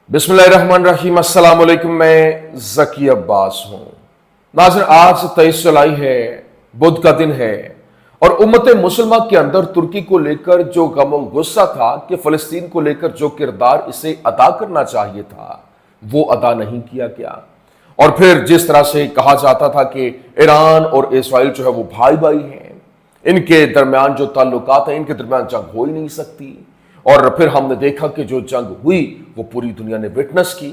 बिस्मिल्लाहिर्रहमानिर्रहीम। अस्सलाम वालेकुम। मैं ज़की अब्बास हूँ। नाज़रीन, आज 23 जुलाई है, बुध का दिन है और उम्मत मुसलमा के अंदर तुर्की को लेकर जो गम और गुस्सा था कि फ़लस्तीन को लेकर जो किरदार इसे अदा करना चाहिए था वो अदा नहीं किया गया। और फिर जिस तरह से कहा जाता था कि ईरान और इसराइल जो है वो भाई भाई हैं, इनके दरमियान जो ताल्लुकात हैं, इनके दरमियान जंग हो ही नहीं सकती। और फिर हमने देखा कि जो जंग हुई वो पूरी दुनिया ने विटनेस की।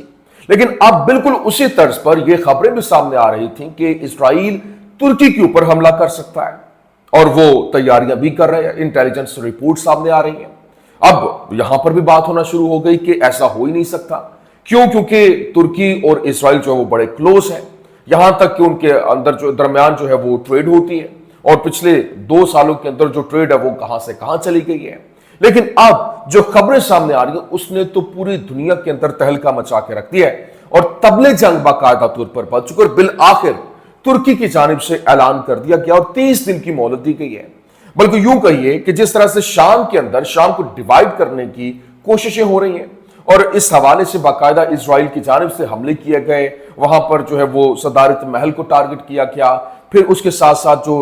लेकिन अब बिल्कुल उसी तर्ज पर यह खबरें भी सामने आ रही थीं कि इसराइल तुर्की के ऊपर हमला कर सकता है और वो तैयारियां भी कर रहे हैं। इंटेलिजेंस रिपोर्ट सामने आ रही हैं। अब यहां पर भी बात होना शुरू हो गई कि ऐसा हो ही नहीं सकता। क्यों? क्योंकि तुर्की और इसराइल जो है वो बड़े क्लोज हैं, यहां तक कि उनके अंदर जो दरमियान जो है वो ट्रेड होती है और पिछले 2 सालों के अंदर जो ट्रेड है वो कहां से कहां चली गई है। लेकिन अब जो खबरें सामने आ रही है उसने तो पूरी दुनिया के अंदर तहलका मचा के रख दिया है और तबले जंग बाकायदा तौर पर बढ़ चुके और बिल आखिर तुर्की की जानिब से ऐलान कर दिया गया और 30 दिन की मोहलत दी गई है। बल्कि यूं कहिए कि जिस तरह से शाम के अंदर शाम को डिवाइड करने की कोशिशें हो रही हैं और इस हवाले से बाकायदा इजराइल की जानिब से हमले किए गए, वहां पर जो है वो सदारत महल को टारगेट किया गया, फिर उसके साथ साथ जो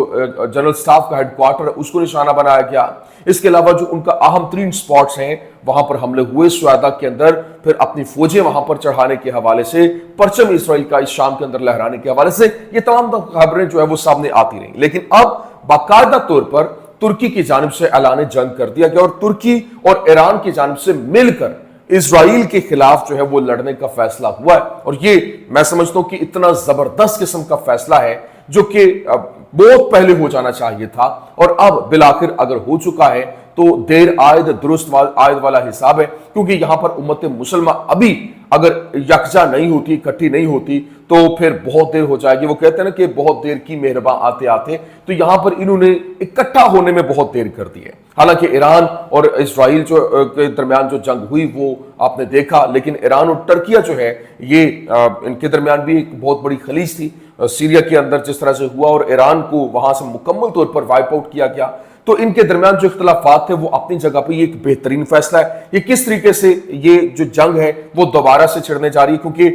जनरल स्टाफ का हेडक्वार्टर है उसको निशाना बनाया गया। इसके अलावा जो उनका अहम तरीन स्पॉट्स हैं वहां पर हमले हुए सुएदा के अंदर, फिर अपनी फौजें वहां पर चढ़ाने के हवाले से, परचम इसराइल का इस शाम के अंदर लहराने के हवाले से, ये तमाम खबरें जो है वो सामने आती रही। लेकिन अब बाकायदा तौर पर तुर्की की जानिब से ऐलान जंग कर दिया गया और तुर्की और ईरान की जानिब से मिलकर इजराइल के खिलाफ जो है वो लड़ने का फैसला हुआ है। और ये मैं समझता हूं कि इतना जबरदस्त किस्म का फैसला है जो कि बहुत पहले हो जाना चाहिए था और अब बिलाखिर अगर हो चुका है तो देर आयद दुरुस्त आयद वाला हिसाब है। क्योंकि यहां पर उम्मत मुसलमा अभी अगर यकजा नहीं होती, इकट्ठी नहीं होती तो फिर बहुत देर हो जाएगी। वो कहते हैं ना कि बहुत देर की मेहरबान आते आते, तो यहां पर इन्होंने इकट्ठा होने में बहुत देर कर दी है। हालांकि ईरान और इसराइल जो के दरमियान जो जंग हुई वो आपने देखा, लेकिन ईरान और टर्किया जो है ये इनके दरमियान भी एक बहुत बड़ी खलीज थी। सीरिया के अंदर जिस तरह से हुआ और ईरान को वहां से मुकम्मल तौर पर वाइप आउट किया गया, तो इनके दरमियान जो इख्तलाफात थे वो अपनी जगह पर ये एक बेहतरीन फैसला है। ये किस तरीके से ये जो जंग है वो दोबारा से छिड़ने जा रही है, क्योंकि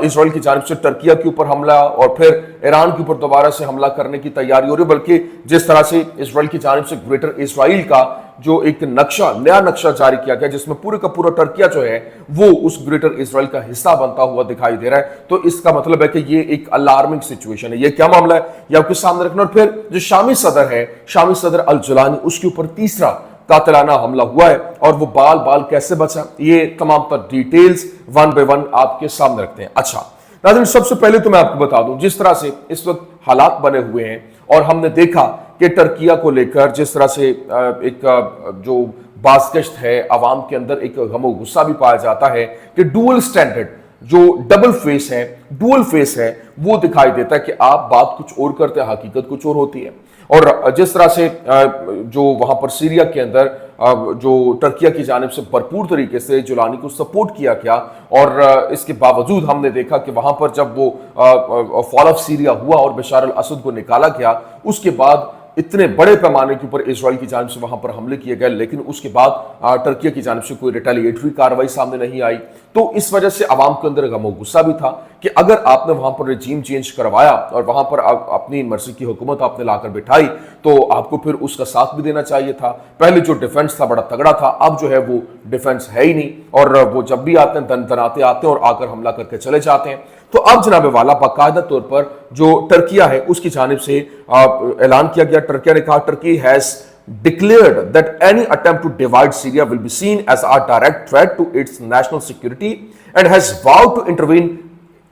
इसराइल की जानिब से टर्किया के ऊपर हमला और फिर ईरान के ऊपर दोबारा से हमला करने की तैयारी हो रही है। बल्कि जिस तरह से इसराइल की जानिब से ग्रेटर इसराइल का जो एक नक्शा, नया नक्शा जारी किया गया जिसमें पूरे का पूरा टर्किया जो है वो उस ग्रेटर इसराइल का हिस्सा बनता हुआ दिखाई दे रहा है, तो इसका मतलब है कि ये एक अलार्मिंग सिचुएशन है। ये क्या मामला है ये आपके सामने रखना। और फिर जो शामी सदर है, शामी सदर अल जुलानी, उसके ऊपर तीसरा कातिलाना हमला हुआ है और वो बाल बाल कैसे बचा, ये तमाम तर डिटेल्स वन बाय वन आपके सामने रखते हैं। अच्छा नाज़रीन, सबसे पहले तो मैं आपको बता दूं जिस तरह से इस वक्त हालात बने हुए हैं और हमने देखा कि टर्किया को लेकर जिस तरह से एक जो बाज़गश्त है अवाम के अंदर, एक गम और गुस्सा भी पाया जाता है कि डुअल स्टैंडर्ड, जो डबल फेस है, डुअल फेस है, वो दिखाई देता है कि आप बात कुछ और करते हैं, हकीकत कुछ और होती है। और जिस तरह से जो वहां पर सीरिया के अंदर जो टर्किया की जानिब से भरपूर तरीके से जुलानी को सपोर्ट किया गया और इसके बावजूद हमने देखा कि वहां पर जब वो फॉल ऑफ सीरिया हुआ और बशार अल असद को निकाला गया, उसके बाद इतने बड़े पैमाने के ऊपर इसराइल की जानिब से वहां पर हमले किए गए, लेकिन उसके बाद टर्किया की जानिब से कोई रिटेलिएटरी कार्रवाई सामने नहीं आई। तो इस वजह से आवाम के अंदर गम और गुस्सा भी था कि अगर आपने वहां पर रजीम चेंज करवाया और वहां पर अपनी मर्जी की हुकूमत आपने लाकर बिठाई तो आपको फिर उसका साथ भी देना चाहिए था। पहले जो डिफेंस था बड़ा तगड़ा था, अब जो है वो डिफेंस है ही नहीं और वो जब भी आते हैं दनाते आते हैं और आकर हमला करके चले जाते हैं। तो अब जनाब वाला बाकायदा तौर पर जो टर्किया है उसकी जानिब से ऐलान किया गया। टर्किया ने कहा, Turkey has declared that any attempt to divide Syria will be seen as a direct threat to its national security and has vowed to intervene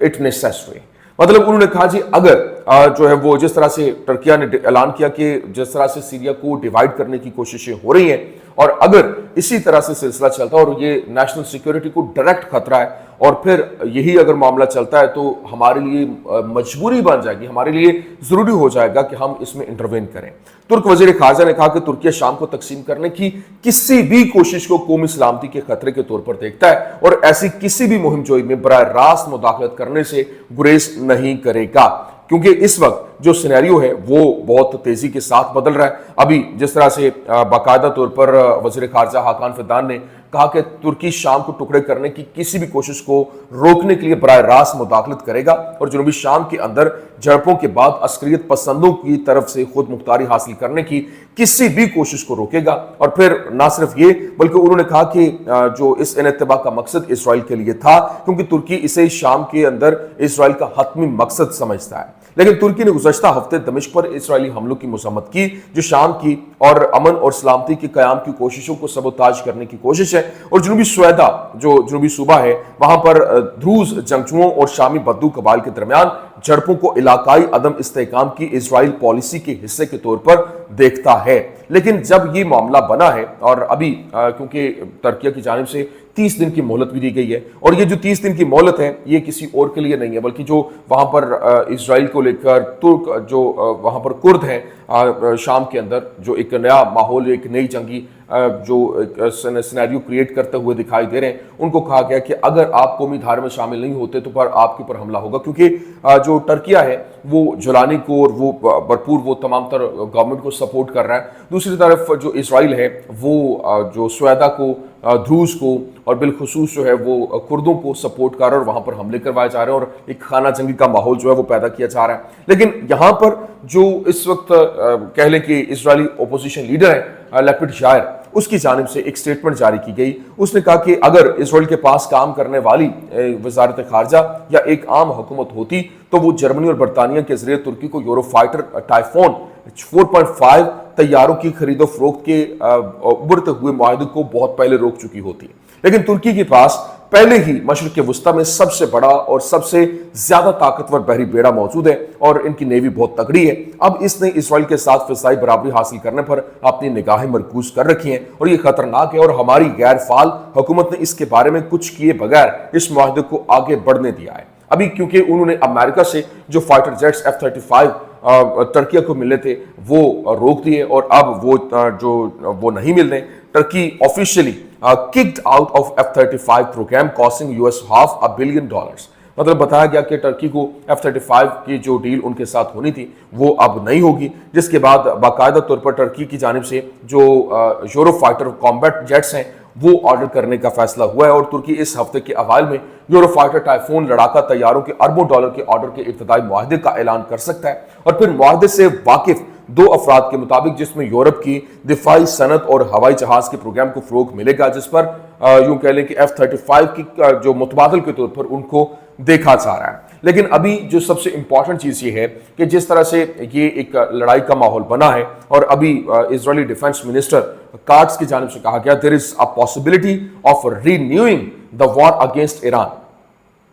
if necessary। मतलब उन्होंने कहा जी अगर जो है वो जिस तरह से टर्किया ने ऐलान किया कि जिस तरह से सीरिया को डिवाइड करने की कोशिशें हो रही हैं और अगर इसी तरह से सिलसिला चलता है और ये नेशनल सिक्योरिटी को डायरेक्ट खतरा है और फिर यही अगर मामला चलता है तो हमारे लिए मजबूरी बन जाएगी, हमारे लिए जरूरी हो जाएगा कि हम इसमें इंटरवेन करें। तुर्क वजीर खारजा ने कहा कि तुर्की शाम को तकसीम करने की किसी भी कोशिश को कौमी सलामती के खतरे के तौर पर देखता है और ऐसी किसी भी मुहिम जोई में बराह रास्त मुदाखलत करने से गुरेज नहीं करेगा, क्योंकि इस वक्त जो सिनेरियो है वो बहुत तेजी के साथ बदल रहा है। अभी जिस तरह से बाकायदा तौर पर वज़ीर ख़ारजा हाकान फिदान ने कहा कि तुर्की शाम को टुकड़े करने की किसी भी कोशिश को रोकने के लिए बराह रास्त मुदाखलत करेगा और जनूबी शाम के अंदर झड़पों के बाद अस्करियत पसंदों की तरफ से खुद मुख्तारी हासिल करने की किसी भी कोशिश को रोकेगा। और फिर ना सिर्फ ये बल्कि उन्होंने कहा कि जो इस इनेतबा का मकसद इसराइल के लिए था, क्योंकि तुर्की इसे शाम के अंदर इसराइल का हतमी मकसद समझता है। लेकिन तुर्की ने गुज़श्ता हफ्ते दमिश्क पर इसराइली हमलों की मज़म्मत की, जो शाम की और अमन और सलामती के क़याम की कोशिशों को सबोताज करने की कोशिश है। और जनूबी स्वेदा जो जनूबी सूबा है, वहां पर ध्रूज जंगजुओं और शामी बद्दू कबाइल के दरमियान झड़पों को इलाकाई अदम इस्तेहकाम की इजराइल पॉलिसी के हिस्से के तौर पर देखता है। लेकिन जब ये मामला बना है और अभी क्योंकि तुर्की की जानिब से 30 दिन की मोहलत भी दी गई है, और ये जो 30 दिन की मोहलत है ये किसी और के लिए नहीं है, बल्कि जो वहां पर इसराइल को लेकर तुर्क जो वहां पर कुर्द हैं शाम के अंदर, जो एक नया माहौल, एक नई जंगी जो सिनेरियो क्रिएट करते हुए दिखाई दे रहे हैं, उनको कहा गया कि अगर आप कौमी धारे में शामिल नहीं होते तो पर आपके ऊपर हमला होगा। क्योंकि जो तुर्की है वो जुलानी को और वो भरपूर वो तमाम तर गवर्नमेंट को सपोर्ट कर रहा है। दूसरी तरफ जो इसराइल है वो जो स्वेदा को, ध्रूज को और बिलखुसूस जो है वो कुर्दों को सपोर्ट कर रहा है और वहां पर हमले करवाए जा रहे हैं और एक खाना जंगी का माहौल जो है वो पैदा किया जा रहा है। लेकिन यहां पर जो इस वक्त कह लें कि इजरायली ओपोजिशन लीडर है लैपिड शायर, उसकी जानिब से एक स्टेटमेंट जारी की गई। उसने कहा कि अगर इसराइल के पास काम करने वाली वजारत खारजा या एक आम हुकूमत होती तो वो जर्मनी और बरतानिया के जरिए तुर्की को यूरोफाइटर टाइफोन 4.5 तैयारों की खरीदो फरोख्त के उभरते हुए मुआहदे को बहुत पहले रोक चुकी होती। लेकिन तुर्की के पास पहले ही मशरिक वस्ता में सबसे बड़ा और सबसे ज्यादा ताकतवर बहरी बेड़ा मौजूद है और इनकी नेवी बहुत तगड़ी है। अब इसने इसराइल के साथ फिजाई बराबरी हासिल करने पर अपनी निगाहें मरकूज कर रखी हैं और ये खतरनाक है, और हमारी गैर फाल हुकूमत ने इसके बारे में कुछ किए बगैर इस मुआहदे को आगे बढ़ने दिया है। अभी क्योंकि उन्होंने अमेरिका से जो फाइटर जेट्स F-35 तुर्की को मिले थे वो रोक दिए और अब वो नहीं मिल रहे। तुर्की officially kicked out of F-35 programme costing US $500 million। मतलब बताया गया कि तुर्की को F-35 की जो डील उनके साथ होनी थी वो अब नहीं होगी, जिसके बाद बाकायदा तौर पर तुर्की की जानिब से जो यूरोफाइटर कॉम्बैट जेट्स हैं वो ऑर्डर करने का फैसला हुआ है। और तुर्की इस हफ्ते के अवाइल में यूरोफाइटर टाइफोन लड़ाका तैयारों के अरबों डॉलर के ऑर्डर के इब्तदाई मुआहदे का ऐलान कर सकता है। और फिर मुआहदे से वाकिफ दो अफराद के मुताबिक, जिसमें यूरोप की दिफाई सनत और हवाई जहाज के प्रोग्राम को फरोग मिलेगा, जिस पर यूं कह लें कि F-35 की जो मुतबादल के तौर पर उनको देखा जा रहा है। लेकिन अभी जो सबसे इंपॉर्टेंट चीज ये है कि जिस तरह से ये एक लड़ाई का माहौल बना है और अभी इजरायली डिफेंस मिनिस्टर कार्ड्स की जानिब से कहा गया there is a possibility of renewing the war against Iran,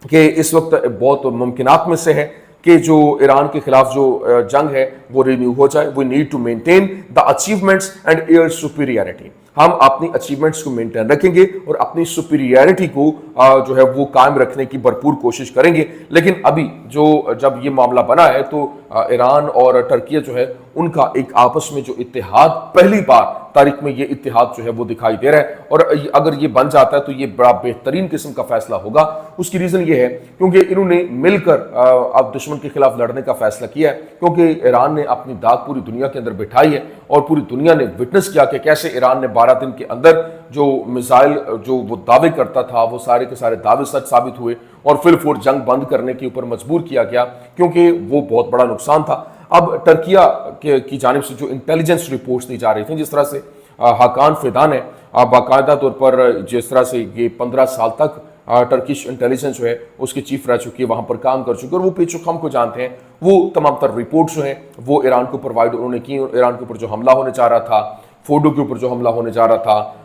कि इस वक्त बहुत मुमकिनात में से है कि जो ईरान के खिलाफ जो जंग है वो रिन्यू हो जाए। We need to maintain the achievements and air superiority. हम अपनी अचीवमेंट्स को मेंटेन रखेंगे और अपनी सुपीरियरिटी को जो है वो कायम रखने की भरपूर कोशिश करेंगे। लेकिन अभी जो जब ये मामला बना है तो ईरान और तुर्की जो है उनका एक आपस में जो इत्तेहाद, पहली बार तारीख में ये इत्तेहाद जो है वो दिखाई दे रहा है। और अगर ये बन जाता है तो ये बड़ा बेहतरीन किस्म का फैसला होगा। उसकी रीजन ये है क्योंकि इन्होंने मिलकर अब दुश्मन के खिलाफ लड़ने का फैसला किया है, क्योंकि ईरान ने अपनी दाग पूरी दुनिया के अंदर बिठाई है और पूरी दुनिया ने विटनेस किया कि कैसे ईरान ने 12 दिन के अंदर जो मिसाइल जो वो दावे करता था वो सारे के सारे दावे सच साबित हुए और फिर फुर जंग बंद करने के ऊपर मजबूर किया गया, क्योंकि वो बहुत बड़ा नुकसान था। अब तुर्की की जानिब से जो इंटेलिजेंस रिपोर्ट्स दी जा रही थी, जिस तरह से हाकान फिदान है बाकायदा तौर पर, जिस तरह से ये 15 साल तक टर्किश इंटेलिजेंस जो है उसकी चीफ रह चुकी है, वहां पर काम कर चुकी है और वो पेचो को जानते हैं। वो तमाम तर रिपोर्ट्स जो हैं वो ईरान को प्रोवाइड उन्होंने की। ईरान के ऊपर जो हमला होने जा रहा था, फोर्डो के ऊपर जो हमला होने जा रहा था,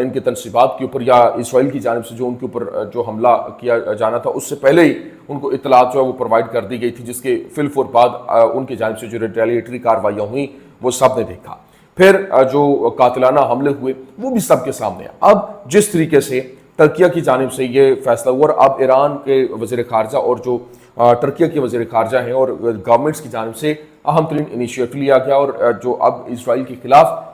इनके तनसीबात के ऊपर या इसराइल की जानिब से जो उनके ऊपर जो हमला किया जाना था, उससे पहले ही उनको इतलात जो है वो प्रोवाइड कर दी गई थी, जिसके फिलफोर बाद उनकी जानिब से जो रिटेलिएटरी कार्रवाइयाँ हुई वो सब ने देखा। फिर जो कातिलाना हमले हुए वो भी सबके सामने। अब जिस तरीके से तुर्की की जानिब से ये फैसला हुआ और अब ईरान के वज़ीर ख़ारजा और जो तुर्की के वज़ीर ख़ारजा हैं और गवर्नमेंट्स की जानिब से अहम तरीन इनिशिएटिव लिया गया और जो अब इसराइल के खिलाफ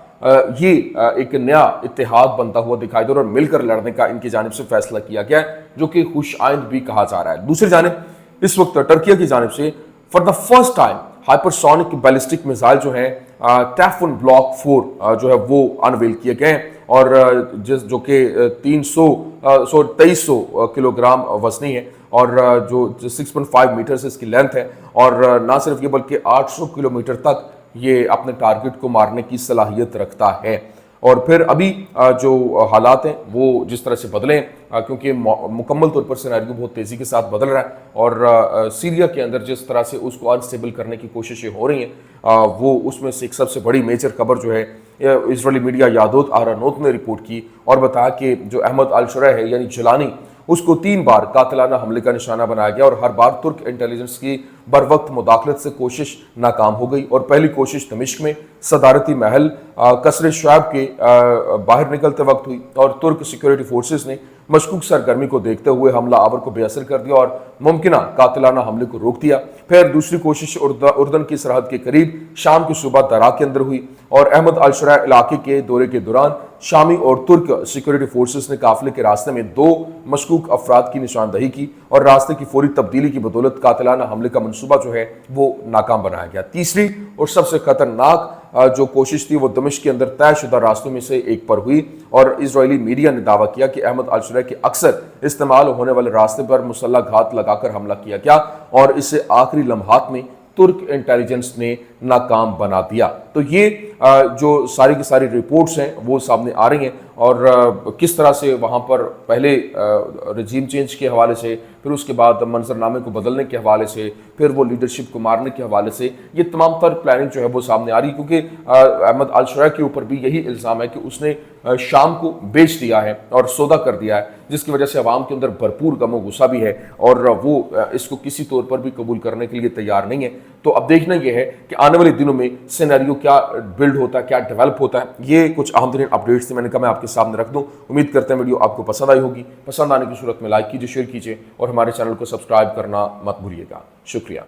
ये एक नया इत्तेहाद बनता हुआ दिखाई दे रहा है और मिलकर लड़ने का इनकी जानिब से फैसला किया गया है, जो कि खुश आइंद भी कहा जा रहा है। दूसरी जानिब इस वक्त तुर्की की जानिब से for the first time hypersonic ballistic missile जो हैं टैफन ब्लॉक 4 जो है वो अनवेल किए गए हैं, और जो कि 2300 किलोग्राम वजनी है, और जो 6.5 मीटर से इसकी लेंथ है, और ना सिर्फ ये बल्कि 800 किलोमीटर तक ये अपने टारगेट को मारने की सलाहियत रखता है। और फिर अभी जो हालात हैं वो जिस तरह से बदले हैं, क्योंकि मुकम्मल तौर पर सिनेरियो बहुत तेज़ी के साथ बदल रहा है, और सीरिया के अंदर जिस तरह से उसको अनस्टेबल करने की कोशिशें हो रही हैं, वो उसमें से एक सबसे बड़ी मेजर खबर जो है इजरायली मीडिया यादोत आरानोत ने रिपोर्ट की और बताया कि जो अहमद अल शुरा है यानी जलानी, उसको 3 बार कातिलाना हमले का निशाना बनाया गया, और हर बार तुर्क इंटेलिजेंस की बरवक्त मुदाखलत से कोशिश नाकाम हो गई। और पहली कोशिश दमिश्क में सदारती महल कसरे शुआब के बाहर निकलते वक्त हुई, और तुर्क सिक्योरिटी फोर्सेस ने मशकूक सरगर्मी को देखते हुए हमला आवर को बेअसर कर दिया और मुमकिना कातिलाना हमले को रोक दिया। फिर दूसरी कोशिश उर्दन की सरहद के करीब शाम की सुबह दरा के अंदर हुई, और अहमद अल शुरा इलाके के दौरे के दौरान शामी और तुर्क सिक्योरिटी फोर्सेस ने काफिले के रास्ते में 2 मशकूक अफराद की निशानदही की, और रास्ते की फौरी तब्दीली की बदौलत कातिलाना हमले का मनसूबा जो है वो नाकाम बनाया गया। तीसरी और सबसे खतरनाक जो कोशिश थी वो दमिश्क के अंदर तयशुदा रास्तों में से एक पर हुई, और इजरायली मीडिया ने दावा किया कि अहमद अल शुरा के अक्सर इस्तेमाल होने वाले रास्ते पर मुसल्लह घात लगाकर हमला किया गया, और इसे आखिरी लम्हात में तुर्क इंटेलिजेंस ने नाकाम बना दिया। तो ये जो सारी की सारी रिपोर्ट्स हैं वो सामने आ रही हैं, और किस तरह से वहाँ पर पहले रजीम चेंज के हवाले से, फिर उसके बाद मंजरनामे को बदलने के हवाले से, फिर वो लीडरशिप को मारने के हवाले से, ये तमाम तर प्लानिंग जो है वो सामने आ रही है। क्योंकि अहमद अल शुरा के ऊपर भी यही इल्ज़ाम है कि उसने शाम को बेच दिया है और सौदा कर दिया है, जिसकी वजह से अवाम के अंदर भरपूर गम गुस्सा भी है, और वो इसको किसी तौर पर भी कबूल करने के लिए तैयार नहीं है। तो अब देखना यह है कि आने वाले दिनों में सिनेरियो क्या बिल्ड होता है, क्या डेवलप होता है। ये कुछ अहम तरीन अपडेट्स थे, मैंने कहा मैं आपके सामने रख दूं। उम्मीद करते हैं वीडियो आपको पसंद आई होगी। पसंद आने की सूरत में लाइक कीजिए, शेयर कीजिए, और हमारे चैनल को सब्सक्राइब करना मत भूलिएगा। शुक्रिया।